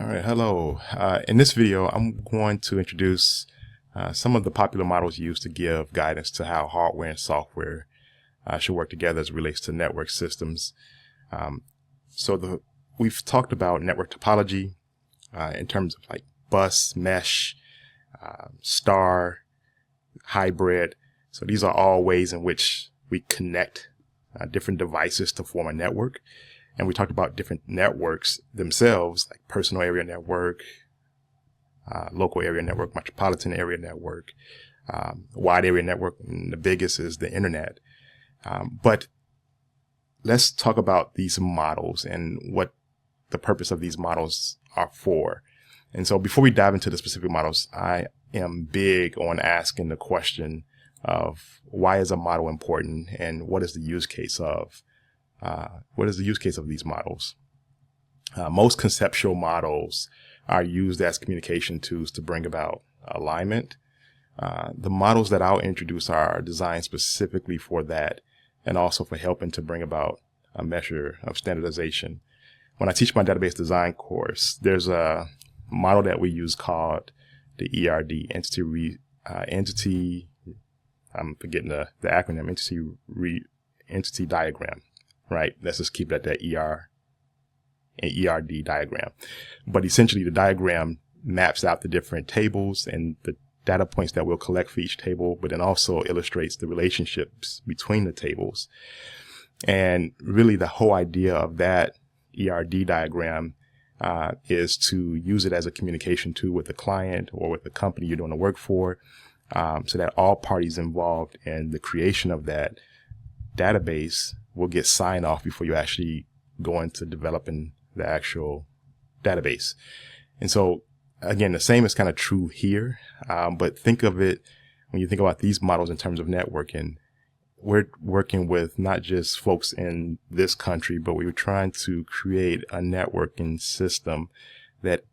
All right, hello. In this video, I'm going to introduce some of the popular models used to give guidance to how hardware and software should work together as it relates to network systems. We've talked about network topology in terms of like bus, mesh, star, hybrid. So these are all ways in which we connect different devices to form a network. And we talked about different networks themselves, like personal area network, local area network, metropolitan area network, wide area network, and the biggest is the internet. But let's talk about these models and what the purpose of these models are for. And so before we dive into the specific models, I am big on asking the question of why is a model important and what is the use case of these models? Most conceptual models are used as communication tools to bring about alignment. The models that I'll introduce are designed specifically for that and also for helping to bring about a measure of standardization. When I teach my database design course, there's a model that we use called the ERD, I'm forgetting the acronym, entity diagram. Right. Let's just keep it at that ERD diagram. But essentially the diagram maps out the different tables and the data points that we'll collect for each table, but then also illustrates the relationships between the tables. And really the whole idea of that ERD diagram is to use it as a communication tool with the client or with the company you're doing the work for, so that all parties involved in the creation of that database will get sign off before you actually go into developing the actual database. And so again, the same is kind of true here. But think of it when you think about these models in terms of networking, we're working with not just folks in this country, but we were trying to create a networking system that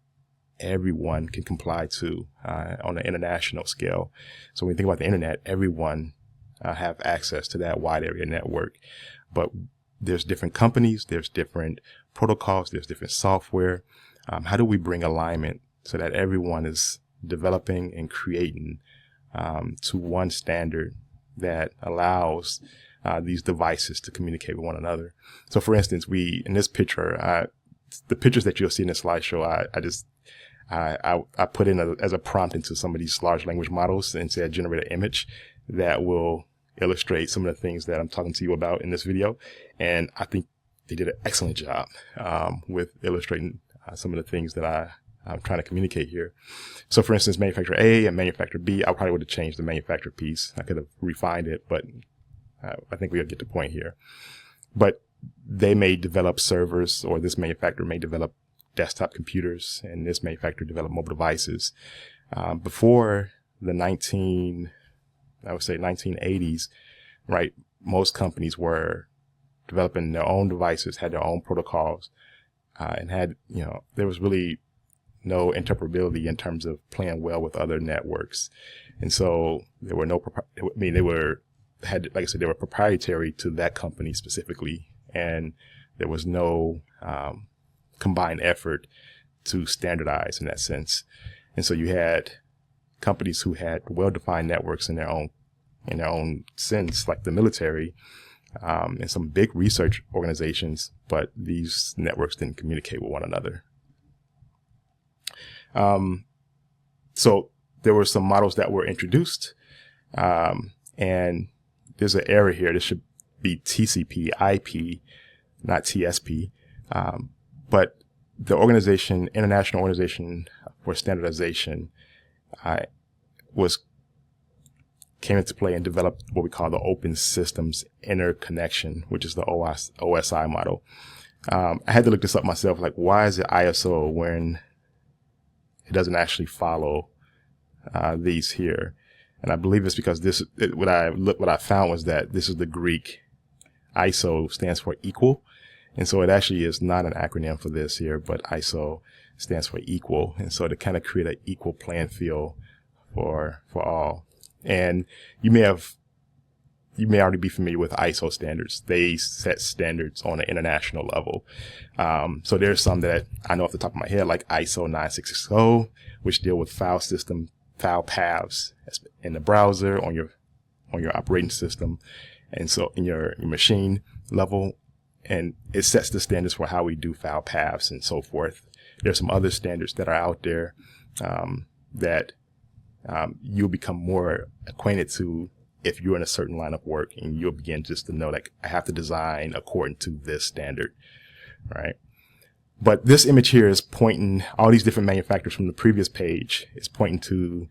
everyone can comply to on an international scale. So when you think about the internet, everyone have access to that wide area network. But there's different companies, there's different protocols, there's different software. How do we bring alignment so that everyone is developing and creating to one standard that allows these devices to communicate with one another? So for instance, in this picture, the pictures that you'll see in the slideshow, I put in as a prompt into some of these large language models and said generate an image that will illustrate some of the things that I'm talking to you about in this video. And I think they did an excellent job with illustrating some of the things that I'm trying to communicate here. So for instance, manufacturer A and manufacturer B, I probably would have changed the manufacturer piece. I could have refined it, but I think we'll get the point here. But they may develop servers, or this manufacturer may develop desktop computers, and this manufacturer develop mobile devices. Before the 1980s, right? Most companies were developing their own devices, had their own protocols, and there was really no interoperability in terms of playing well with other networks. And so there were they were proprietary to that company specifically, and there was no combined effort to standardize in that sense. And so you had companies who had well-defined networks in their own sense, like the military, and some big research organizations, but these networks didn't communicate with one another. So there were some models that were introduced, and there's an error here. This should be TCP IP, not TSP. But the International Organization for Standardization, came into play and developed what we call the Open Systems Interconnection, which is the OSI model. I had to look this up myself. Like, why is it ISO when it doesn't actually follow these here? And I believe it's because what I found was that this is the Greek. ISO stands for equal. And so it actually is not an acronym for this here, but ISO stands for equal. And so to kind of create an equal playing field for all. And you may have you may already be familiar with ISO standards. They set standards on an international level. So there's some that I know off the top of my head, like ISO 9660, which deal with file paths in the browser, on your operating system, and so in your machine level, and it sets the standards for how we do file paths and so forth. There's some other standards that are out there that you'll become more acquainted to if you're in a certain line of work, and you'll begin just to know, like, I have to design according to this standard, right? But this image here is pointing, all these different manufacturers from the previous page is pointing to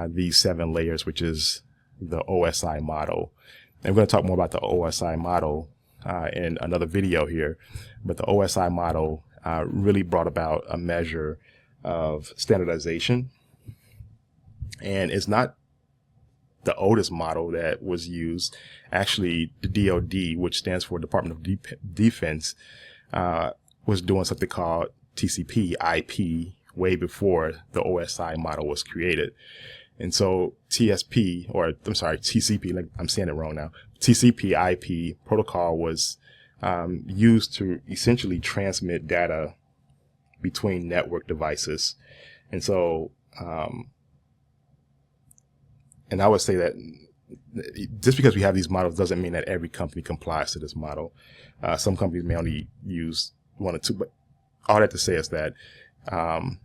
these 7 layers, which is the OSI model. And we're going to talk more about the OSI model in another video here. But the OSI model really brought about a measure of standardization. And it's not the oldest model that was used. Actually, the DoD, which stands for Department of Defense, was doing something called TCP IP way before the OSI model was created. And so TCP, like I'm saying it wrong now, TCP IP protocol was used to essentially transmit data between network devices. And so, and I would say that just because we have these models doesn't mean that every company complies to this model. Some companies may only use 1 or 2, but all that to say is that the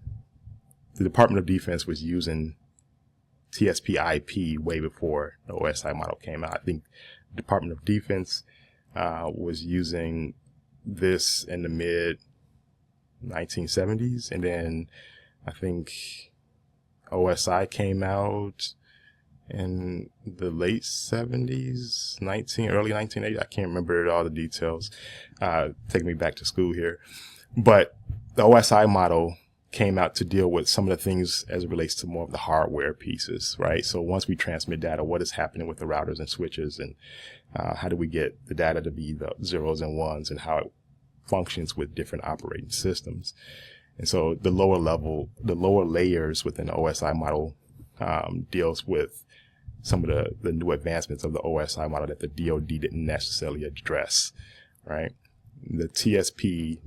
Department of Defense was using TCP IP way before the OSI model came out. I think the Department of Defense was using this in the mid 1970s, and then I think OSI came out in the late 70s, early 1980s. I can't remember all the details. Taking me back to school here. But the OSI model came out to deal with some of the things as it relates to more of the hardware pieces, right? So once we transmit data, what is happening with the routers and switches, and how do we get the data to be the zeros and ones, and how it functions with different operating systems. And so the lower layers within the OSI model deals with some of the new advancements of the OSI model that the DoD didn't necessarily address, right? The TCP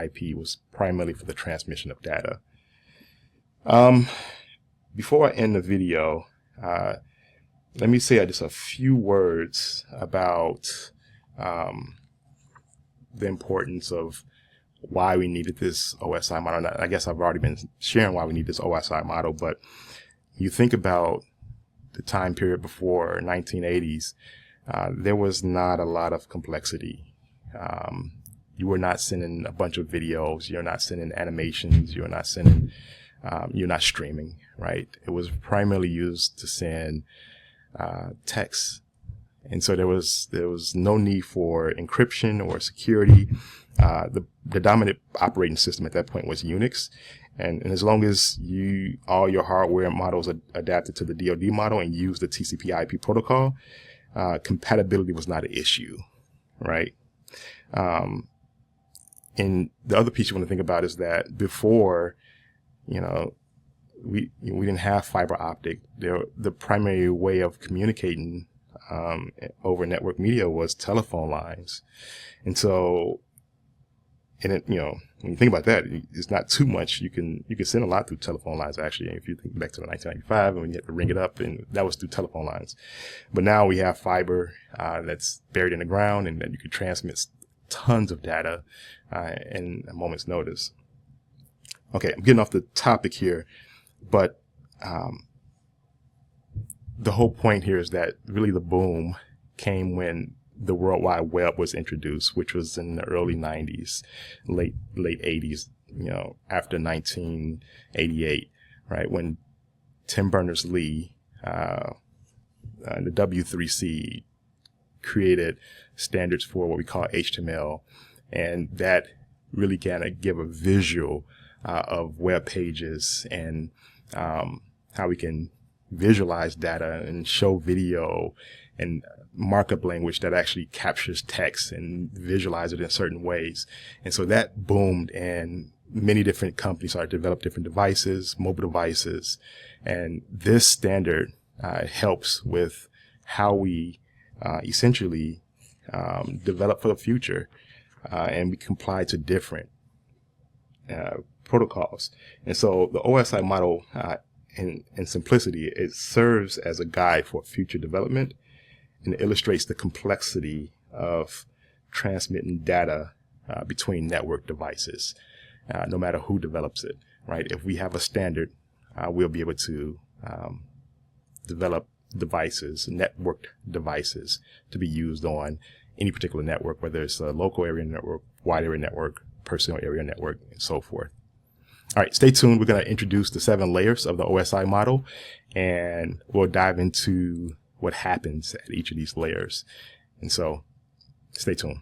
IP was primarily for the transmission of data. Before I end the video, let me say just a few words about the importance of why we needed this OSI model. I guess I've already been sharing why we need this OSI model, but you think about the time period before 1980s, there was not a lot of complexity. You were not sending a bunch of videos. You're not sending animations. You're not streaming, right? It was primarily used to send text. And so there was no need for encryption or security. The dominant operating system at that point was Unix. And as long as all your hardware models are adapted to the DoD model and use the TCP IP protocol, compatibility was not an issue, right? And the other piece you want to think about is that before, we didn't have fiber optic. The primary way of communicating over network media was telephone lines. And so, when you think about that, it's not too much. You can send a lot through telephone lines, actually. If you think back to 1995, and when you had to ring it up, and that was through telephone lines. But now we have fiber that's buried in the ground, and that you can transmit tons of data in a moment's notice. Okay, I'm getting off the topic here, but the whole point here is that really the boom came when the World Wide Web was introduced, which was in the early 90s, late 80s, after 1988, right? When Tim Berners-Lee, the W3C, created standards for what we call HTML, and that really kind of give a visual of web pages and how we can visualize data and show video and markup language that actually captures text and visualize it in certain ways. And so that boomed, and many different companies started to develop different devices, mobile devices. And this standard helps with how we essentially develop for the future, and we comply to different protocols. And so the OSI model, in simplicity, it serves as a guide for future development, and it illustrates the complexity of transmitting data between network devices, no matter who develops it, right? If we have a standard, we'll be able to develop devices, networked devices, to be used on any particular network, whether it's a local area network, wide area network, personal area network, and so forth. All right, stay tuned. We're going to introduce the 7 layers of the OSI model, and we'll dive into what happens at each of these layers. And so stay tuned.